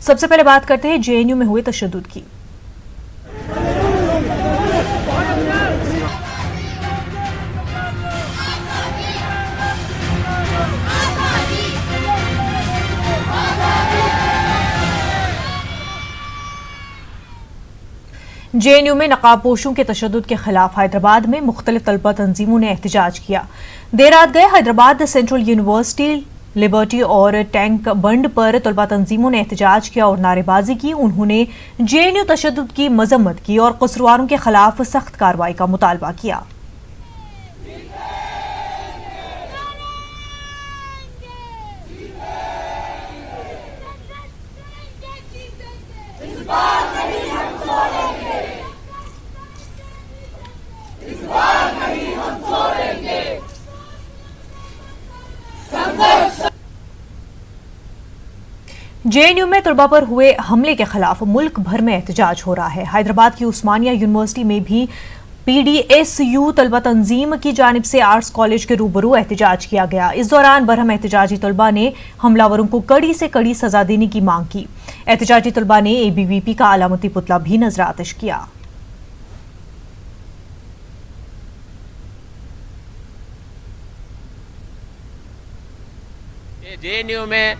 सबसे पहले बात करते हैं जेएनयू में हुए तशद्दुद की। जेएनयू में नकाबपोशों के तशद्दुद के खिलाफ हैदराबाद में मुख्तलिफ तलबा तंजीमों ने एहतजाज किया। देर रात गए हैदराबाद सेंट्रल यूनिवर्सिटी, लिबर्टी और टैंक बंड पर तलबा तंजीमों ने एहतजाज किया और नारेबाजी की। उन्होंने जेएनयू तशद्दुद की मजम्मत की और कसूरवारों के खिलाफ सख्त कार्रवाई का मुतालबा किया। जेएनयू में तलबा पर हुए हमले के खिलाफ मुल्क भर में एहतजाज हो रहा है। हैदराबाद की उस्मानिया यूनिवर्सिटी में भी पीडीएसयू तलबा तंजीम की जानिब से आर्ट्स कॉलेज के रूबरू एहतजाज किया गया। इस दौरान बरहम एहतजाजी तलबा ने हमलावरों को कड़ी से कड़ी सजा देने की मांग की। एहतजाजी तलबा ने एबीवीपी का अलामती पुतला भी नजर आतिश किया। जेएनयू में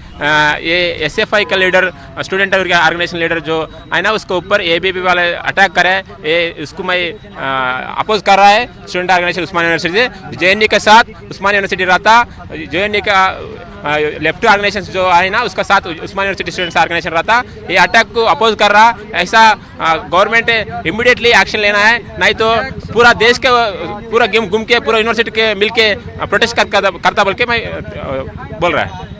ये एसएफआई का लीडर, स्टूडेंट ऑर्गेनाइजेशन लीडर जो है ना, उसके ऊपर एबीवीपी वाले अटैक करे, ये इसको मैं अपोज कर रहा है। स्टूडेंट ऑर्गेनाइजेशन उस्मानिया यूनिवर्सिटी से जेएनयू के साथ उस्मानिया यूनिवर्सिटी रहता, जेएनयू का लेफ्ट ऑर्गेनाइजेशन जो है ना, उसका साथ उस्मानिया यूनिवर्सिटी स्टूडेंट्स ऑर्गेनाइजेशन रहता। ये अटैक को अपोज कर रहा। ऐसा गवर्नमेंट इमीडिएटली एक्शन लेना है, नहीं तो पूरा देश के पूरा घूम के पूरा यूनिवर्सिटी के मिलके प्रोटेस्ट करता बोल के मैं बोल रहा है।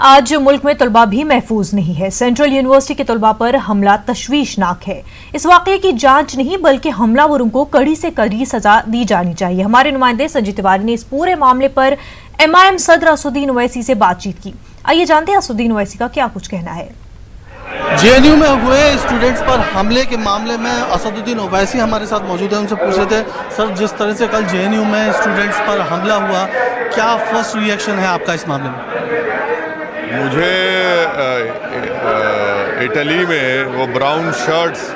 आज मुल्क में तलबा भी महफूज नहीं है। सेंट्रल यूनिवर्सिटी के तलबा पर हमला तशवीशनाक है। इस वाकये की जांच नहीं बल्कि हमलावरों को कड़ी से कड़ी सजा दी जानी चाहिए। हमारे नुमाइंदे संजीव तिवारी ने इस पूरे मामले पर एमआईएम सदर असदुद्दीन ओवैसी से बातचीत की। आइए जानते हैं असदुद्दीन ओवैसी का क्या कुछ कहना है। जेएनयू में हुए स्टूडेंट्स पर हमले के मामले में असदुद्दीन ओवैसी हमारे साथ मौजूद है। उनसे पूछ रहे थे, सर जिस तरह से कल जेएनयू में स्टूडेंट्स पर हमला हुआ, क्या फर्स्ट रिएक्शन है आपका इस मामले में? मुझे इटली में वो ब्राउन शर्ट्स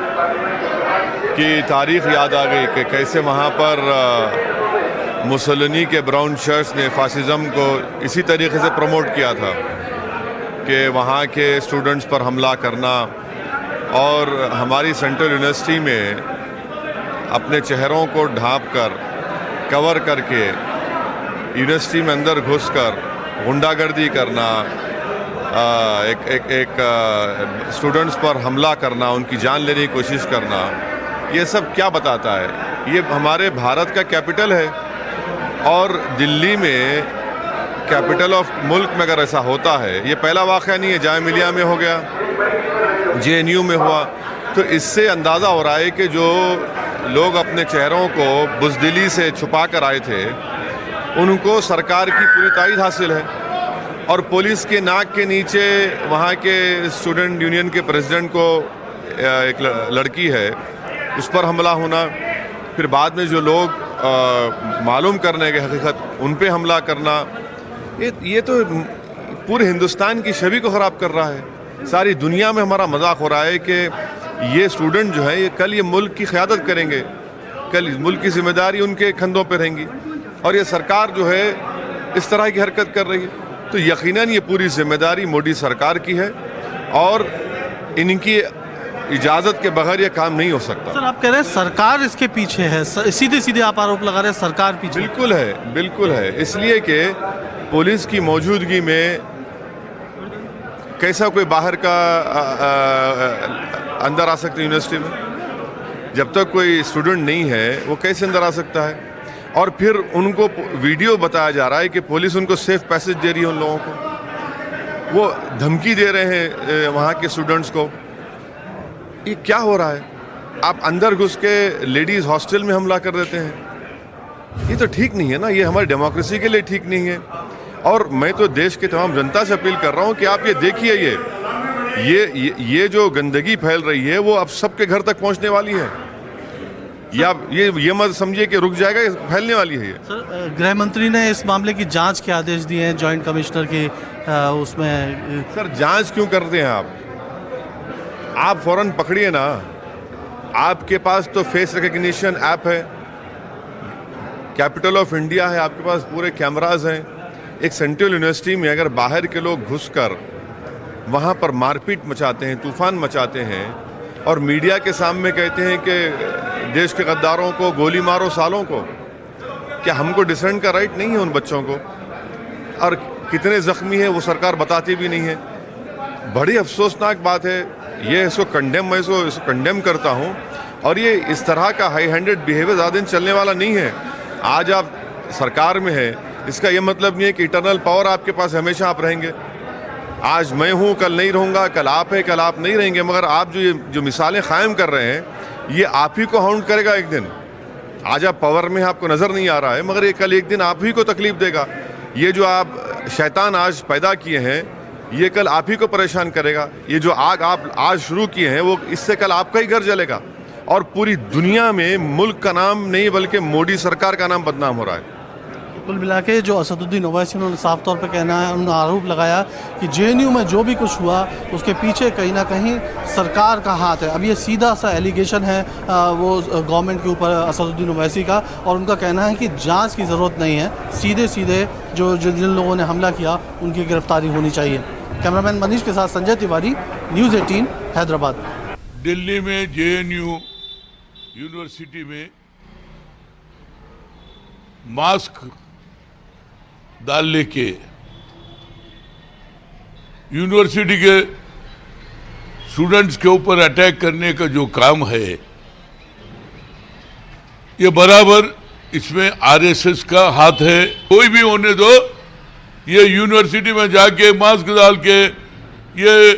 की तारीख याद आ गई कि कैसे वहाँ पर मुसोलिनी के ब्राउन शर्ट्स ने फासिज्म को इसी तरीके से प्रमोट किया था कि वहाँ के स्टूडेंट्स पर हमला करना। और हमारी सेंट्रल यूनिवर्सिटी में अपने चेहरों को ढाँप कर, कवर करके यूनिवर्सिटी में अंदर घुसकर गुंडागर्दी करना, एक स्टूडेंट्स पर हमला करना, उनकी जान लेने की कोशिश करना, ये सब क्या बताता है? ये हमारे भारत का कैपिटल है और दिल्ली में कैपिटल ऑफ मुल्क में अगर ऐसा होता है, ये पहला वाक़या नहीं है। जामिया मिलिया में हो गया, जेएनयू में हुआ, तो इससे अंदाज़ा हो रहा है कि जो लोग अपने चेहरों को बुज़दिली से छुपा कर आए थे, उनको सरकार की पूरी तायद हासिल है। और पुलिस के नाक के नीचे वहाँ के स्टूडेंट यूनियन के प्रेसिडेंट को, एक लड़की है, उस पर हमला होना, फिर बाद में जो लोग मालूम करने के हकीकत उन पे हमला करना, ये तो पूरे हिंदुस्तान की छवि को ख़राब कर रहा है। सारी दुनिया में हमारा मजाक हो रहा है कि ये स्टूडेंट जो है, ये कल ये मुल्क की क़यादत करेंगे, कल मुल्क की जिम्मेदारी उनके कंधों पर रहेंगी, और ये सरकार जो है इस तरह की हरकत कर रही है। तो यकीनन ये पूरी जिम्मेदारी मोदी सरकार की है और इनकी इजाज़त के बगैर ये काम नहीं हो सकता। सर आप कह रहे हैं सरकार इसके पीछे है, सीधे सीधे आप आरोप लगा रहे हैं सरकार पीछे? बिल्कुल है, बिल्कुल है। इसलिए कि पुलिस की मौजूदगी में कैसा कोई बाहर का अंदर आ सकता है यूनिवर्सिटी में? जब तक कोई स्टूडेंट नहीं है वो कैसे अंदर आ सकता है? और फिर उनको वीडियो बताया जा रहा है कि पुलिस उनको सेफ पैसेज दे रही है, उन लोगों को वो धमकी दे रहे हैं वहाँ के स्टूडेंट्स को। ये क्या हो रहा है? आप अंदर घुस के लेडीज़ हॉस्टल में हमला कर देते हैं, ये तो ठीक नहीं है ना, ये हमारी डेमोक्रेसी के लिए ठीक नहीं है। और मैं तो देश के तमाम जनता से अपील कर रहा हूँ कि आप ये देखिए, ये जो गंदगी फैल रही है वो अब सबके घर तक पहुँचने वाली है। या ये मत समझिए कि रुक जाएगा, फैलने वाली है ये। सर गृह मंत्री ने इस मामले की जांच के आदेश दिए हैं, जॉइंट कमिश्नर की उसमें। सर जांच क्यों करते हैं आप? आप फौरन पकड़िए ना। आपके पास तो फेस रिकग्निशन ऐप है, कैपिटल ऑफ इंडिया है, आपके पास पूरे कैमराज हैं। एक सेंट्रल यूनिवर्सिटी में अगर बाहर के लोग घुसकर वहाँ पर मारपीट मचाते हैं, तूफान मचाते हैं और मीडिया के सामने कहते हैं कि देश के गद्दारों को गोली मारो सालों को, क्या हमको डिसेंट का राइट नहीं है उन बच्चों को? और कितने जख्मी है वो सरकार बताती भी नहीं है। बड़ी अफसोसनाक बात है ये। मैं इसको कंडेम करता हूँ। और ये इस तरह का हाई हैंडेड बिहेवियर ज़्यादा दिन चलने वाला नहीं है। आज आप सरकार में है, इसका ये मतलब नहीं है कि इटर्नल पावर आपके पास हमेशा आप रहेंगे। आज मैं हूँ, कल नहीं रहूँगा, कल आप है, कल आप नहीं रहेंगे। मगर आप जो मिसालें कायम कर रहे हैं, ये आप ही को हाउंड करेगा एक दिन। आज आप पावर में आपको नज़र नहीं आ रहा है, मगर ये कल एक दिन आप ही को तकलीफ देगा। ये जो आप शैतान आज पैदा किए हैं, ये कल आप ही को परेशान करेगा। ये जो आग आप आज शुरू किए हैं, वो इससे कल आपका ही घर जलेगा और पूरी दुनिया में मुल्क का नाम नहीं बल्कि मोदी सरकार का नाम बदनाम हो रहा है। कुल मिला के जो असदुद्दीन ओवैसी उन्होंने साफ तौर पर कहना है, उन्होंने आरोप लगाया कि जेएनयू में जो भी कुछ हुआ उसके पीछे कहीं ना कहीं सरकार का हाथ है। अब ये सीधा सा एलिगेशन है वो गवर्नमेंट के ऊपर असदुद्दीन ओवैसी का, और उनका कहना है कि जांच की ज़रूरत नहीं है, सीधे सीधे जिन लोगों ने हमला किया उनकी गिरफ्तारी होनी चाहिए। कैमरामैन मनीष के साथ संजय तिवारी, न्यूज़ 18 हैदराबाद। दिल्ली में जेएनयू यूनिवर्सिटी में मास्क डालने के यूनिवर्सिटी के स्टूडेंट्स के ऊपर अटैक करने का जो काम है, ये बराबर इसमें आरएसएस का हाथ है। कोई भी होने दो, ये यूनिवर्सिटी में जाके मास्क डाल के ये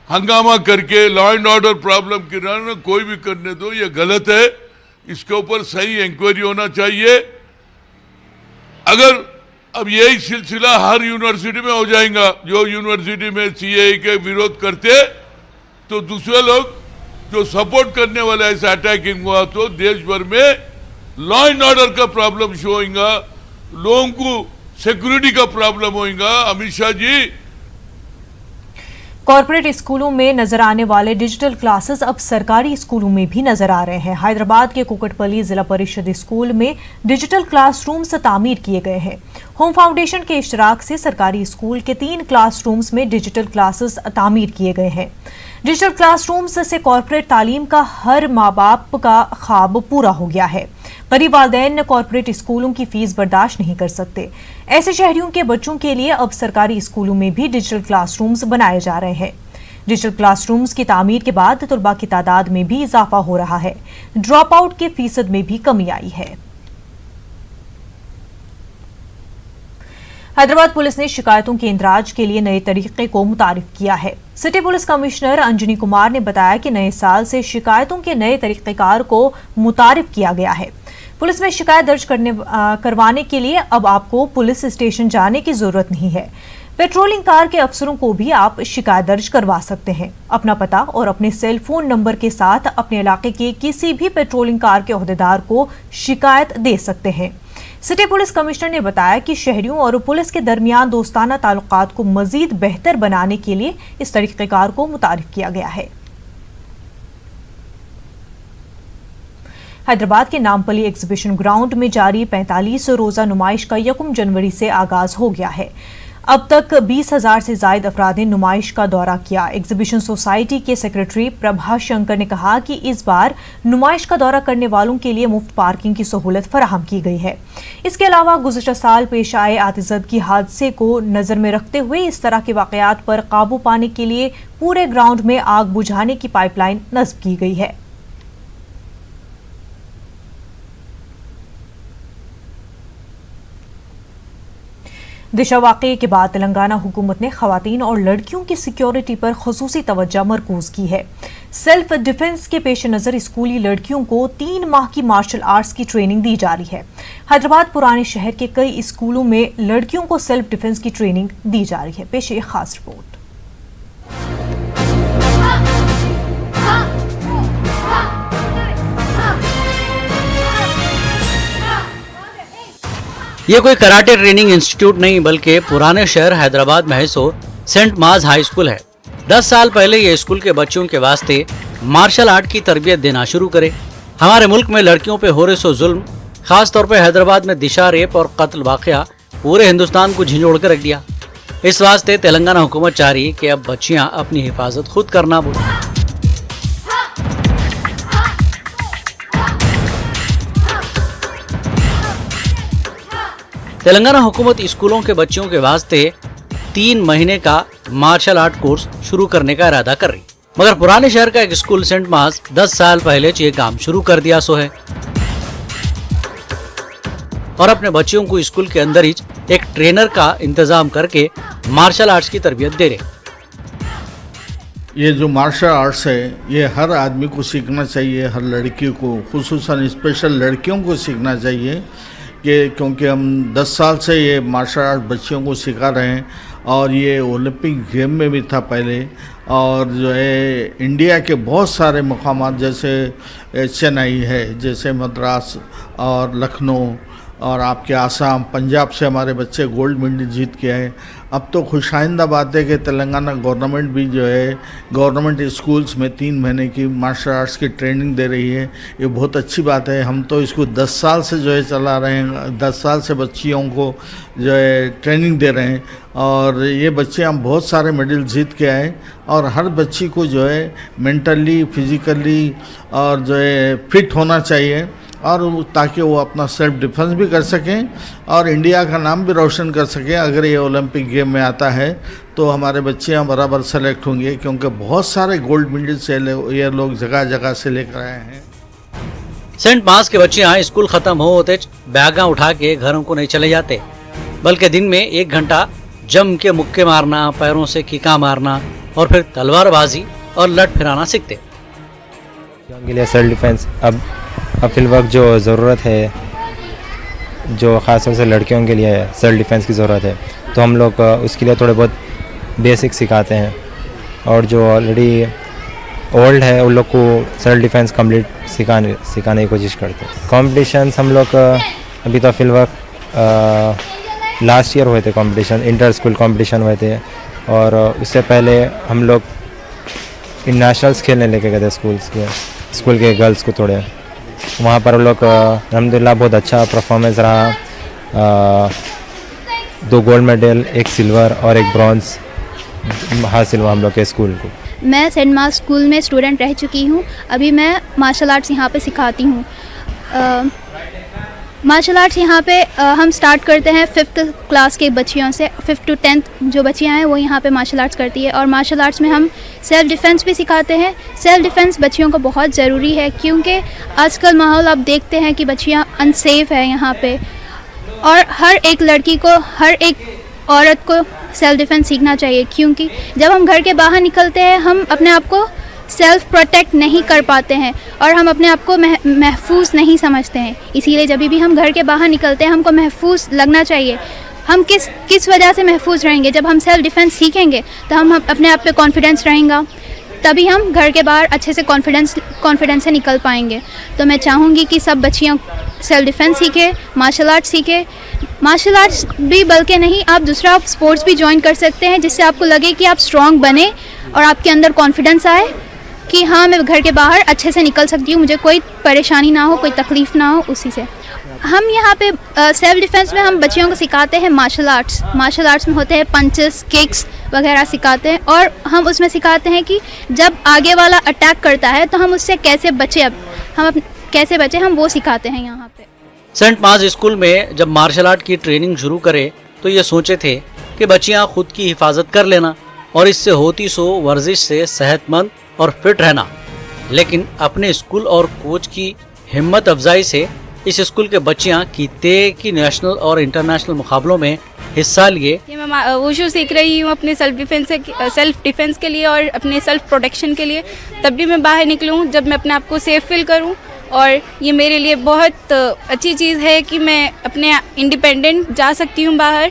हंगामा करके लॉ एंड ऑर्डर प्रॉब्लम गिराना कोई भी करने दो, ये गलत है। इसके ऊपर सही इंक्वायरी होना चाहिए। अगर अब यही सिलसिला हर यूनिवर्सिटी में हो जाएगा, जो यूनिवर्सिटी में सीएए के विरोध करते, तो दूसरे लोग जो सपोर्ट करने वाले ऐसा अटैकिंग हुआ तो देश भर में लॉ एंड ऑर्डर का प्रॉब्लम शो होगा, लोगों को सिक्योरिटी का प्रॉब्लम होगा। अमित शाह जी, कॉर्पोरेट स्कूलों में नजर आने वाले डिजिटल क्लासेस अब सरकारी स्कूलों में भी नजर आ रहे हैं। हैदराबाद के कुकटपल्ली जिला परिषद स्कूल में डिजिटल क्लासरूम्स तामीर किए गए हैं। होम फाउंडेशन के इश्तराक से सरकारी स्कूल के 3 क्लासरूम्स में डिजिटल क्लासेस तामीर किए गए हैं। डिजिटल क्लासरूम्स से कॉर्पोरेट तालीम का हर माँ बाप का ख्वाब पूरा हो गया है। गरीब वालिदैन कॉर्पोरेट स्कूलों की फीस बर्दाश्त नहीं कर सकते। ऐसे शहरियों के बच्चों के लिए अब सरकारी स्कूलों में भी डिजिटल क्लासरूम्स बनाए जा रहे हैं। डिजिटल क्लासरूम्स की तामीर के बाद तलबा की तादाद में भी इजाफा हो रहा है। ड्रॉप आउट के फीसद में भी कमी आई है। हैदराबाद पुलिस ने शिकायतों के इंदराज के लिए नए तरीके को मुतारिफ किया है। City police commissioner Anjani Kumar ने बताया कि नए साल से शिकायतों के नए तरीकेकार को मुतारिफ किया गया है। पुलिस में शिकायत दर्ज करवाने के लिए अब आपको पुलिस स्टेशन जाने की जरूरत नहीं है। पेट्रोलिंग कार के अफसरों को भी आप शिकायत दर्ज करवा सकते हैं। अपना पता और अपने सेल फोन नंबर के साथ अपने इलाके के किसी भी पेट्रोलिंग कार के ओहदेदार को शिकायत दे सकते हैं। सिटी पुलिस कमिश्नर ने बताया कि शहरियों और पुलिस के दरमियान दोस्ताना ताल्लुकात को मजीद बेहतर बनाने के लिए इस तरीक़ेकार को मुतारिफ किया गया है। हैदराबाद के नामपल्ली एग्जीबिशन ग्राउंड में जारी 45 रोजा नुमाइश का 1 जनवरी से आगाज हो गया है। अब तक 20,000 से ज्यादा अफराद ने नुमाइश का दौरा किया। एग्जीबिशन सोसाइटी के सेक्रेटरी प्रभा शंकर ने कहा कि इस बार नुमाइश का दौरा करने वालों के लिए मुफ्त पार्किंग की सहूलत फराहम की गई है। इसके अलावा गुज़श्ता साल पेश आए आतिशबाजी हादसे को नजर में रखते हुए इस तरह के वाकयात पर काबू पाने के लिए पूरे ग्राउंड में आग बुझाने की पाइपलाइन नस्ब की गई है। दिशा वाक़ये के बाद तेलंगाना हुकूमत ने खवातीन और लड़कियों की सिक्योरिटी पर खुसूसी तवज्जो मरकूज की है। सेल्फ डिफेंस के पेश नज़र स्कूली लड़कियों को 3 माह की मार्शल आर्ट्स की ट्रेनिंग दी जा रही है। हैदराबाद पुराने शहर के कई स्कूलों में लड़कियों को सेल्फ डिफेंस की ट्रेनिंग दी जा रही है। पेश एक खास रिपोर्ट। ये कोई कराटे ट्रेनिंग इंस्टीट्यूट नहीं बल्कि पुराने शहर हैदराबाद में है सो सेंट मार्ज हाई स्कूल है। 10 साल पहले ये स्कूल के बच्चों के वास्ते मार्शल आर्ट की तरबियत देना शुरू करे। हमारे मुल्क में लड़कियों पे हो रहे सो जुल्म, खास तौर पे हैदराबाद में दिशा रेप और कत्ल वाकया पूरे हिंदुस्तान को झिंझोड़ कर रख दिया। इस वास्ते तेलंगाना हुकूमत चाह रही है कि अब बच्चियां अपनी हिफाजत खुद करना बोले। तेलंगाना हुकूमत स्कूलों के बच्चों के वास्ते 3 महीने का मार्शल आर्ट कोर्स शुरू करने का इरादा कर रही, मगर पुराने शहर का एक स्कूल सेंट मास 10 साल पहले ये काम शुरू कर दिया सो है और अपने बच्चों को स्कूल के अंदर ही एक ट्रेनर का इंतजाम करके मार्शल आर्ट्स की तरबियत दे रहे। ये जो मार्शल आर्ट्स है ये हर आदमी को सीखना चाहिए, हर लड़की को, खुसूसन स्पेशल लड़कियों को सीखना चाहिए कि क्योंकि हम 10 साल से ये मार्शल आर्ट बच्चियों को सिखा रहे हैं और ये ओलंपिक गेम में भी था पहले। और जो है इंडिया के बहुत सारे मकामात जैसे चेन्नई है, जैसे मद्रास और लखनऊ और आपके आसाम, पंजाब से हमारे बच्चे गोल्ड मेडल जीत के आए। अब तो खुशाइंदा बात है कि तेलंगाना गवर्नमेंट भी जो है गवर्नमेंट स्कूल्स में 3 महीने की मार्शल आर्ट्स की ट्रेनिंग दे रही है। ये बहुत अच्छी बात है। हम तो इसको 10 साल से जो है चला रहे हैं, 10 साल से बच्चियों को जो है ट्रेनिंग दे रहे हैं और ये बच्चे हम बहुत सारे मेडल जीत के आए। और हर बच्ची को जो है मेंटली, फिजिकली और जो है फिट होना चाहिए और ताकि वो अपना सेल्फ डिफेंस भी कर सकें और इंडिया का नाम भी रोशन कर सकें। अगर ये ओलंपिक गेम में आता है तो हमारे बच्चे यहाँ बराबर सेलेक्ट होंगे, क्योंकि बहुत सारे गोल्ड मेडल से ये लोग जगह जगह से लेकर आए हैं। सेंट मास के बच्चे यहाँ स्कूल खत्म हो होते बैगा उठा के घरों को नहीं चले जाते, बल्कि दिन में 1 घंटा जम के मुक्के मारना, पैरों से किका मारना और फिर तलवारबाजी और लट फिराना सीखते। के लिए सेल्फ डिफेंस अब फिल वक्त जो ज़रूरत है, जो ख़ास तौर से लड़कियों के लिए सेल्फ डिफेंस की ज़रूरत है, तो हम लोग उसके लिए थोड़े बहुत बेसिक सिखाते हैं और जो ऑलरेडी ओल्ड है उन लोग को सेल्फ डिफेंस कंप्लीट सिखाने की कोशिश करते हैं। कॉम्पिटिशन्स हम लोग अभी तो फिल वक्त लास्ट ईयर हुए थे कॉम्पिटिशन, इंटर स्कूल कॉम्पिटिशन हुए थे और उससे पहले हम लोग नेशनल्स खेलने लेके गए थे स्कूल के गर्ल्स को। थोड़े वहाँ पर हम लोग अल्हम्दुलिल्लाह बहुत अच्छा परफॉर्मेंस रहा। 2 गोल्ड मेडल, 1 सिल्वर और 1 ब्रॉन्ज हासिल हुआ हम लोग के स्कूल को। मैं सेंट मार्क्स स्कूल में स्टूडेंट रह चुकी हूँ। अभी मैं मार्शल आर्ट्स यहाँ पे सिखाती हूँ। मार्शल आर्ट्स यहाँ पे हम स्टार्ट करते हैं 5th क्लास के बच्चियों से। 5th to 10th जो बच्चियाँ हैं वो यहाँ पे मार्शल आर्ट्स करती है और मार्शल आर्ट्स में हम सेल्फ़ डिफ़ेंस भी सिखाते हैं। सेल्फ़ डिफ़ेंस बच्चियों को बहुत ज़रूरी है क्योंकि आजकल माहौल आप देखते हैं कि बच्चियाँ अनसेफ है यहाँ पे और हर एक लड़की को, हर एक औरत को सेल्फ़ डिफ़ेंस सीखना चाहिए क्योंकि जब हम घर के बाहर निकलते हैं हम अपने आप को सेल्फ़ प्रोटेक्ट नहीं कर पाते हैं और हम अपने आप को महफूज नहीं समझते हैं। इसीलिए जब भी हम घर के बाहर निकलते हैं हमको महफूज लगना चाहिए। हम किस वजह से महफूज रहेंगे? जब हम सेल्फ़ डिफ़ेंस सीखेंगे तो हम अपने आप पे कॉन्फिडेंस रहेगा, तभी हम घर के बाहर अच्छे से कॉन्फिडेंस से निकल पाएंगे। तो मैं चाहूँगी कि सब बच्चियाँ सेल्फ़ डिफ़ेंस सीखें, मार्शल आर्ट्स सीखें। मार्शल आर्ट्स भी बल्कि नहीं, आप दूसरा स्पोर्ट्स भी ज्वाइन कर सकते हैं जिससे आपको लगे कि आप स्ट्रॉन्ग बने और आपके अंदर कॉन्फिडेंस आए कि हाँ मैं घर के बाहर अच्छे से निकल सकती हूँ, मुझे कोई परेशानी ना हो, कोई तकलीफ़ ना हो उसी से। हम यहाँ पे सेल्फ़ डिफ़ेंस में हम बच्चियों को सिखाते हैं मार्शल आर्ट्स। मार्शल आर्ट्स में होते हैं पंचेस, किक्स वगैरह सिखाते हैं और हम उसमें सिखाते हैं कि जब आगे वाला अटैक करता है तो हम उससे कैसे बचे, हम वो सिखाते हैं यहाँ पे। सेंट मार्स स्कूल में जब मार्शल आर्ट की ट्रेनिंग शुरू करे तो ये सोचे थे कि बच्चियाँ खुद की हिफाजत कर लेना और इससे होती सो वर्जिश से सेहतमंद और फिट रहना, लेकिन अपने स्कूल और कोच की हिम्मत अफजाई से इस स्कूल के बच्चियाँ कीते की नेशनल और इंटरनेशनल मुकाबलों में हिस्सा लिए। मैं वुशु सीख रही हूँ अपने सेल्फ डिफेंस के लिए और अपने सेल्फ प्रोटेक्शन के लिए। तब भी मैं बाहर निकलूँ जब मैं अपने आप को सेफ फील करूँ और ये मेरे लिए बहुत अच्छी चीज़ है कि मैं अपने इंडिपेंडेंट जा सकती हूँ बाहर,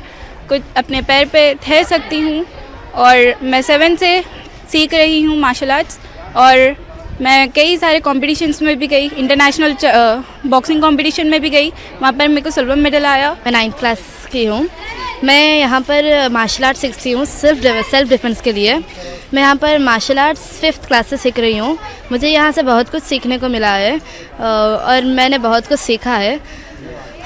कुछ अपने पैर पे ठहर सकती हूँ। और मैं 7 से सीख रही हूँ मार्शल आर्ट्स और मैं कई सारे कॉम्पिटिशन्स में भी गई, इंटरनेशनल बॉक्सिंग कॉम्पिटिशन में भी गई, वहाँ पर मेरे को सिल्वर मेडल आया। मैं 9th क्लास की हूँ। मैं यहाँ पर मार्शल आर्ट सीखती हूँ सेल्फ डिफेंस के लिए। मैं यहाँ पर मार्शल आर्ट्स 5th क्लास से सीख रही हूँ। मुझे यहाँ से बहुत कुछ सीखने को मिला है और मैंने बहुत कुछ सीखा है।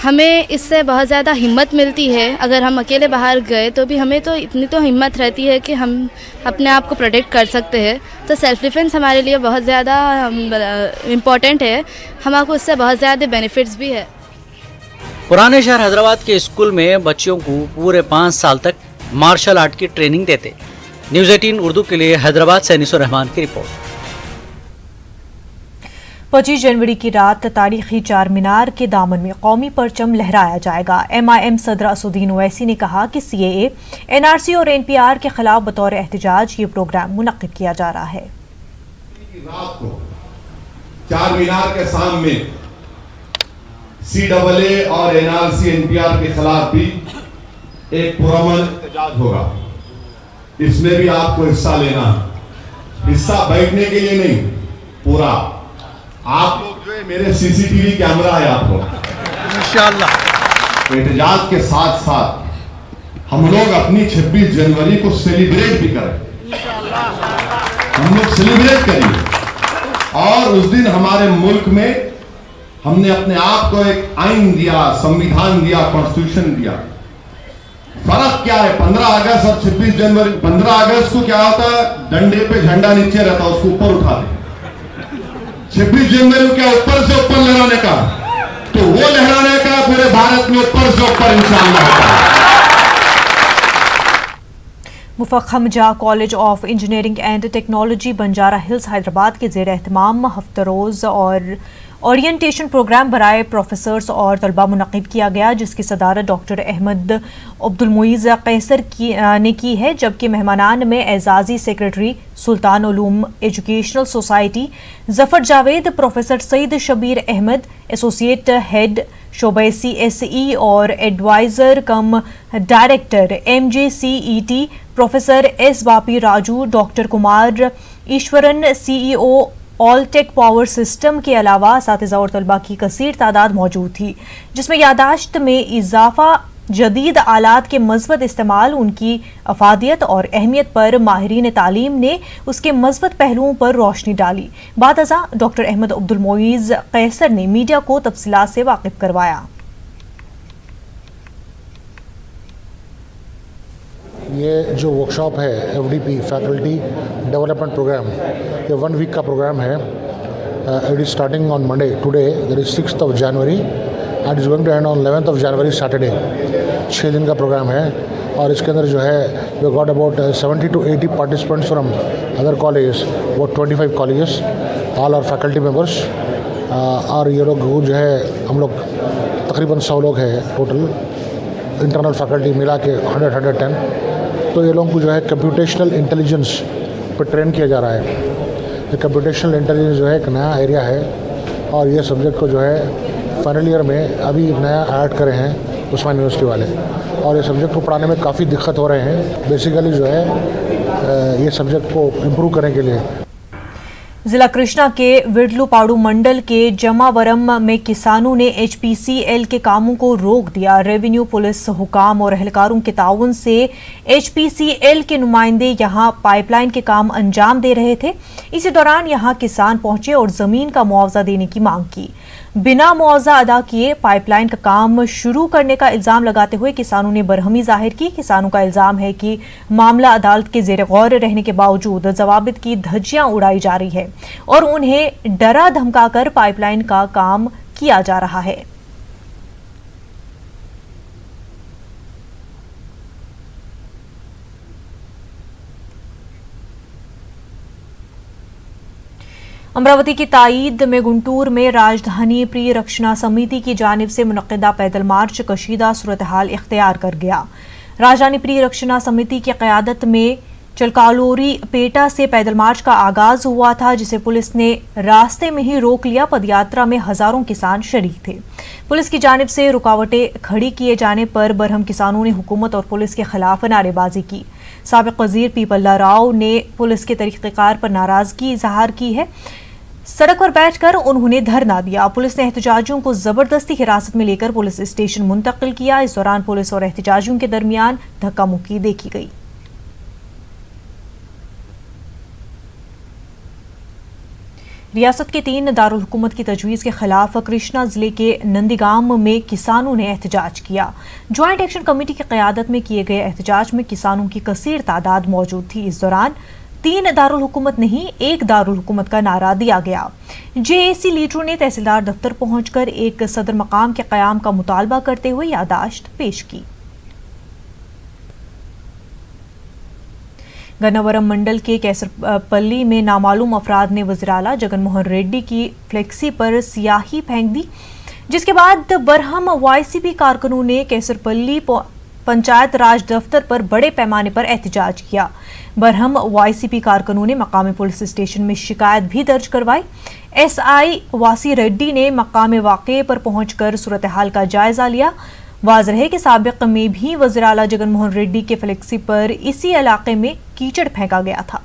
हमें इससे बहुत ज़्यादा हिम्मत मिलती है। अगर हम अकेले बाहर गए तो भी हमें तो इतनी तो हिम्मत रहती है कि हम अपने आप को प्रोटेक्ट कर सकते हैं। तो सेल्फ़ डिफेंस हमारे लिए बहुत ज़्यादा इम्पॉर्टेंट है। हमको उससे बहुत ज़्यादा बेनिफिट्स भी है। पुराने शहर हैदराबाद के स्कूल में बच्चियों को पूरे 5 साल तक मार्शल आर्ट की ट्रेनिंग देते। न्यूज़ 18 उर्दू के लिए हैदराबाद से अनीसुर रहमान की रिपोर्ट। 25 जनवरी की रात तारीखी चार मीनार के दामन में कौमी परचम लहराया जाएगा। MIM सदर असुद्दीन ओवैसी ने कहा कि CAA, NRC और NPR के खिलाफ बतौर एहतजाज ये प्रोग्राम मुनक्किद किया जा रहा है। रात को चार मीनार के सामने CAA और NRC NPR के खिलाफ भी एक पुरअमन एहतजाज होगा। इसमें भी आपको हिस्सा लेना, हिस्सा बैठने के लिए नहीं, पूरा आप लोग जो है मेरे CCTV कैमरा है आप लोग इंशाअल्लाह। एहतजाज के साथ साथ हम लोग अपनी 26 जनवरी को सेलिब्रेट भी करें। हम लोग सेलिब्रेट करेंगे और उस दिन हमारे मुल्क में हमने अपने आप को एक आइन दिया, संविधान दिया, कॉन्स्टिट्यूशन दिया। फर्क क्या है 15 अगस्त और 26 जनवरी? 15 अगस्त को क्या होता है, डंडे पे झंडा नीचे रहता, उसको ऊपर उठा दे। 26 जनवरी क्या ऊपर से ऊपर लहराने का, तो वो लहराने का पूरे भारत में ऊपर से ऊपर इंशाअल्लाह होता है। मुफख्खम जा college of engineering and technology Banjara hills Hyderabad के ज़ेर एहतमाम हफ्ता रोज़ और ओरिएंटेशन प्रोग्राम बराए प्रोफेसर्स और तलबा मुनक़िद किया गया, जिसकी सदारत डॉक्टर अहमद अब्दुल मुईज़ कैसर ने की है। जबकि मेहमानान में एजाज़ी secretary Sultan Uloom educational society Zafar Javed, professor Saeed Shabbir Ahmed, associate head शोबे CSE और adviser cum director MJCET professor S Vapi Raju, doctor Kumar Eswaran CEO all tech power system के अलावा असातिज़ा और तलबा की कसीर तादाद मौजूद थी, जिसमें यादाश्त में इजाफा, जदीद आलात के मज़बूत इस्तेमाल, उनकी अफादियत और अहमियत पर माहिरीन तालीम ने उसके मज़बूत पहलुओं पर रोशनी डाली। बाद अज़ा डॉक्टर अहमद अब्दुल मुईज़ कैसर ने मीडिया को तफसीलात से वाकिफ करवाया। ये जो वर्कशॉप है FDP फैकल्टी डेवलपमेंट प्रोग्राम, ये 1 वीक का प्रोग्राम है। It is starting on Monday, today that is 6th of January and is going to end on 11th of January Saturday. 6 दिन का प्रोग्राम है और इसके अंदर जो है we got about 70 to 80 participants from other college, वो 25 colleges, all are faculty members. और ये लोग जो है हम लोग तकरीबन 100 लोग हैं टोटल, इंटरनल फैकल्टी मिला के 110। तो ये लोगों को जो है कंप्यूटेशनल इंटेलिजेंस पर ट्रेन किया जा रहा है। ये कंप्यूटेशनल इंटेलिजेंस जो है एक नया एरिया है और ये सब्जेक्ट को जो है फाइनल ईयर में अभी नया ऐड करे हैं उस्मान यूनिवर्सिटी वाले, और ये सब्जेक्ट को पढ़ाने में काफ़ी दिक्कत हो रहे हैं। बेसिकली जो है ये सब्जेक्ट को इम्प्रूव करने के लिए जिला कृष्णा के विडलूपाड़ू मंडल के जमावरम में किसानों ने HPCL के कामों को रोक दिया। रेवेन्यू, पुलिस, हुकाम और एहलकारों के ताउन से HPCL के नुमाइंदे यहां पाइपलाइन के काम अंजाम दे रहे थे। इसी दौरान यहां किसान पहुंचे और जमीन का मुआवजा देने की मांग की। बिना मुआवजा अदा किए पाइपलाइन का काम शुरू करने का इल्जाम लगाते हुए किसानों ने बरहमी जाहिर की। किसानों का इल्जाम है कि मामला अदालत के जेर गौर रहने के बावजूद जवाबित की धज्जियां उड़ाई जा रही है और उन्हें डरा धमकाकर पाइपलाइन का काम किया जा रहा है। अमरावती की ताईद में गुंटूर में राजधानी प्रिय रक्षणा समिति की जानिब से मुनक्किदा पैदल मार्च कशीदा सूरत हाल इख्तियार कर गया। राजधानी प्रिय रक्षणा समिति की क़यादत में चलकालोरी पेटा से पैदल मार्च का आगाज हुआ था, जिसे पुलिस ने रास्ते में ही रोक लिया। पदयात्रा में हजारों किसान शरीक थे। पुलिस की जानिब से रुकावटें खड़ी किए जाने पर बरहम किसानों ने हुकूमत और पुलिस के खिलाफ नारेबाजी की। साबिक वजीर पीपल्ला राव ने पुलिस के तरीक़ेकार पर नाराजगी इजहार की है। सड़क पर बैठकर उन्होंने धरना दिया। पुलिस ने एहतजाजियों को जबरदस्ती हिरासत में लेकर पुलिस स्टेशन मुंतकिल किया। इस दौरान पुलिस और एहतजाजियों के दरमियान धक्का मुक्की देखी गई। रियासत के 3 दारुल हुकूमत की तजवीज़ के खिलाफ कृष्णा जिले के नंदीगाम में किसानों ने एहतजाज किया। ज्वाइंट एक्शन कमेटी की क़यादत में किए गए एहतजाज में किसानों की कसीर तादाद मौजूद थी। इस दौरान 3 दारुल हुकूमत नहीं, 1 दारुल हुकूमत का नारा दिया गया। जेएसी लीडरों ने तहसीलदार दफ्तर पहुंचकर एक सदर मकाम के क़याम का मुतालबा करते हुए यादाश्त पेश की। गन्नावरम मंडल के कैसरपल्ली में नामालूम अफराद ने वज़ीर आला जगन मोहन रेड्डी की फ्लेक्सी पर स्याही फेंक दी, जिसके बाद बरहम वाईसीपी कारकुनों ने कैसरपल्ली पंचायत राज दफ्तर पर बड़े पैमाने पर एहतजाज किया। बरहम वाईसीपी कारकुनों ने मकामी पुलिस स्टेशन में शिकायत भी दर्ज करवाई। एसआई वासी रेड्डी ने मकाम वाक़े पर पहुंचकर सूरत हाल का जायजा लिया। वाज़ेह है कि साबिक़ में भी वज़ीर आला जगन मोहन रेड्डी के फ्लेक्सी पर इसी इलाके में कीचड़ फेंका गया था।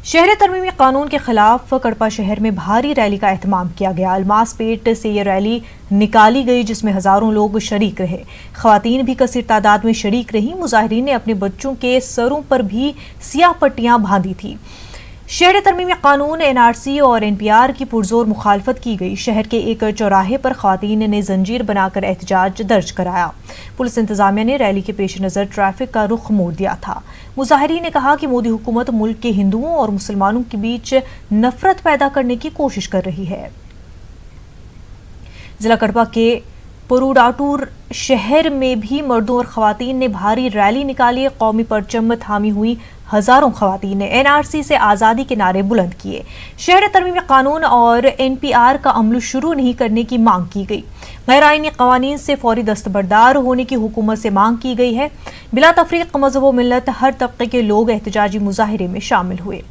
शहर तरमीमी कानून के खिलाफ कड़पा शहर में भारी रैली का एहतमाम किया गया। अलमास पेट से ये रैली निकाली गई, जिसमें हजारों लोग शरीक रहे। ख़वातीन भी कसीर तादाद में शरीक रही। मुजाहिरीन ने अपने बच्चों के सरों पर भी सियाह पट्टियां बांधी थी। शहर तरमीमी कानून एनआरसी और एनपीआर की पुरजोर मुखालफत की गई। शहर के एक चौराहे पर ख़वातीन ने जंजीर बनाकर एहतजाज दर्ज कराया। पुलिस इंतजामिया ने रैली के पेश नज़र ट्रैफिक का रुख मोड़ दिया था। मुजाहिरीन ने कहा कि मोदी हुकूमत मुल्क के हिंदुओं और मुसलमानों के बीच नफरत पैदा करने की कोशिश कर रही है। जिला कड़पा के पुरुडाटूर शहर में भी मर्दों और ख़वातीन ने भारी रैली निकाली। कौमी परचम थामी हुई हजारों ख़वातीन ने एनआरसी से आज़ादी के नारे बुलंद किए। शहर तरमीमी कानून और एनपीआर का अमल शुरू नहीं करने की मांग की गई। गैर आईनी कवानीन से फौरी दस्तबरदार होने की हुकूमत से मांग की गई है। बिला तफरीक मज़हब व मिल्लत हर तबके के लोग एहतजाजी मुजाहिरे में शामिल हुए।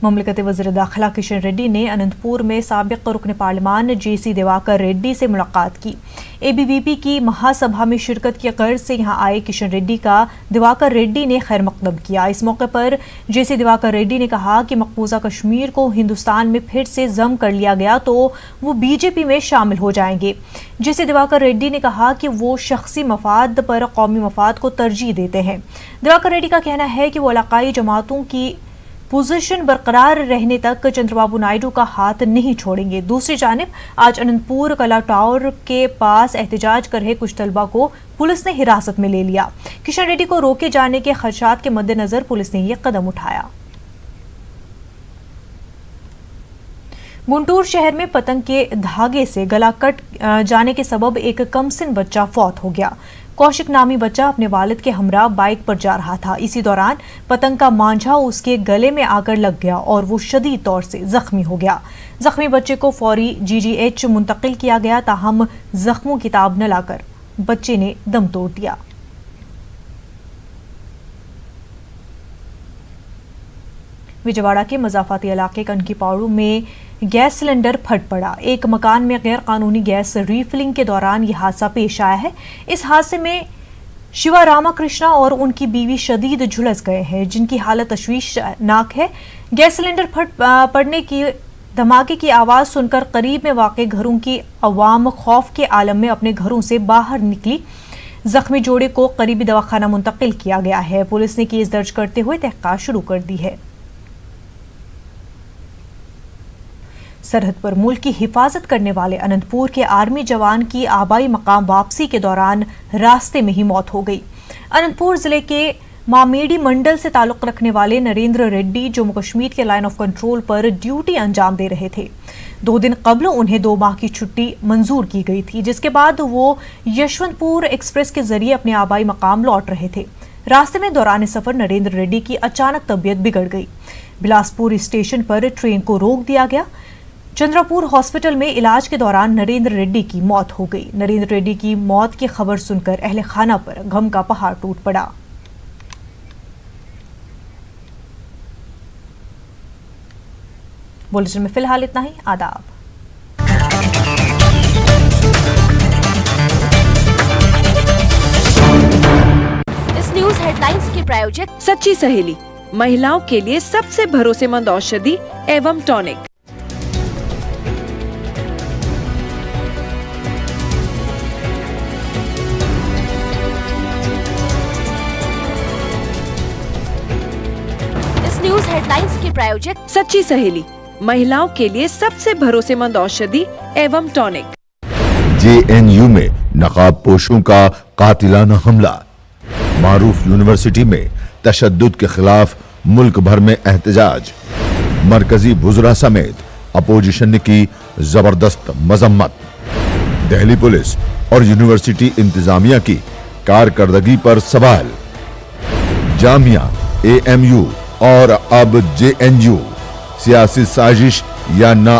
ममलिकत वज़ीर दाखिला किशन रेड्डी ने अनंतपुर में साबिक़ रुकन पार्लिमान जेसी दिवाकर रेड्डी से मुलाकात की। एबीवीपी की महासभा में शिरकत की गर्ज से यहां आए किशन रेड्डी का दिवाकर रेड्डी ने खैर मकदम किया। इस मौके पर जेसी दिवाकर रेड्डी ने कहा कि मकबूजा कश्मीर को हिंदुस्तान में फिर से जम कर लिया गया तो वो बीजेपी में शामिल हो जाएंगे। जेसी दिवाकर रेड्डी ने कहा कि वो शख्सी मफाद पर कौमी मफाद को तरजीह देते हैं। दिवाकर रेड्डी का कहना है कि वो इलाकाई जमातों की पोजीशन बरकरार रहने तक चंद्रबाबू नायडू का हाथ नहीं छोड़ेंगे। दूसरी जानिब आज अनंतपुर कला टावर के पास एहतजाज कर रहे कुछ तलबा को पुलिस ने हिरासत में ले लिया। किशन रेड्डी को रोके जाने के खदशात के मद्देनजर पुलिस ने यह कदम उठाया। गुंटूर शहर में पतंग के धागे से गला कट जाने के सबब एक कमसिन बच्चा फौत हो गया। कौशिक नामी बच्चा अपने वालिद के हमरा बाइक पर जा रहा था। इसी दौरान पतंग का मांझा उसके गले में आकर लग गया और वो शदीद तौर से जख्मी हो गया। जख्मी बच्चे को फौरी जीजीएच मुंतकिल किया गया, ताहम जख्मों की ताब न लाकर बच्चे ने दम तोड़ दिया। विजयवाड़ा के मजाफाती इलाके कनकी पाड़ू में गैस सिलेंडर फट पड़ा। एक मकान में गैर कानूनी गैस रीफिलिंग के दौरान यह हादसा पेश आया है। इस हादसे में शिवा रामाकृष्णा और उनकी बीवी शदीद झुलस गए हैं, जिनकी हालत तशवीशनाक है। गैस सिलेंडर फट पड़ने की धमाके की आवाज सुनकर करीब में वाक़े घरों की अवाम खौफ के आलम में अपने घरों से बाहर निकली। जख्मी जोड़े को करीबी दवाखाना मुंतकिल किया गया है। पुलिस ने केस दर्ज करते हुए तहक़ीक़ात शुरू कर दी है। सरहद पर मुल्क की हिफाजत करने वाले अनंतपुर के आर्मी जवान की आबाई मकाम वापसी के दौरान रास्ते में ही मौत हो गई। अनंतपुर जिले के मामेडी मंडल से ताल्लुक रखने वाले नरेंद्र रेड्डी जम्मू कश्मीर के लाइन ऑफ कंट्रोल पर ड्यूटी अंजाम दे रहे थे। 2 दिन कबल उन्हें 2 माह की छुट्टी मंजूर की गई थी, जिसके बाद वो यशवंतपुर एक्सप्रेस के जरिए अपने आबाई मकाम लौट रहे थे। रास्ते में दौरान सफर नरेंद्र रेड्डी की अचानक तबीयत बिगड़ गई। बिलासपुर स्टेशन पर ट्रेन को रोक दिया गया। चंद्रपुर हॉस्पिटल में इलाज के दौरान नरेंद्र रेड्डी की मौत हो गई। नरेंद्र रेड्डी की मौत की खबर सुनकर अहले खाना पर गम का पहाड़ टूट पड़ा। बुलेटिन में फिलहाल इतना ही। आदाब। इस न्यूज हेडलाइंस के प्रायोजक सच्ची सहेली, महिलाओं के लिए सबसे भरोसेमंद औषधि एवं टॉनिक। हेडलाइंस के प्रायोजक सच्ची सहेली, महिलाओं के लिए सबसे भरोसेमंद औषधि एवं टॉनिक। JNU में नकाब पोशों का कातिलाना हमला। मारूफ यूनिवर्सिटी में तशद्दुद के खिलाफ मुल्क भर में एहतजाज। मरकजी वुज़रा समेत अपोजिशन ने की जबरदस्त मजम्मत। दिल्ली पुलिस और यूनिवर्सिटी इंतजामिया की कारकर्दगी पर सवाल। जामिया, AMU और अब JNU, सियासी साजिश या ना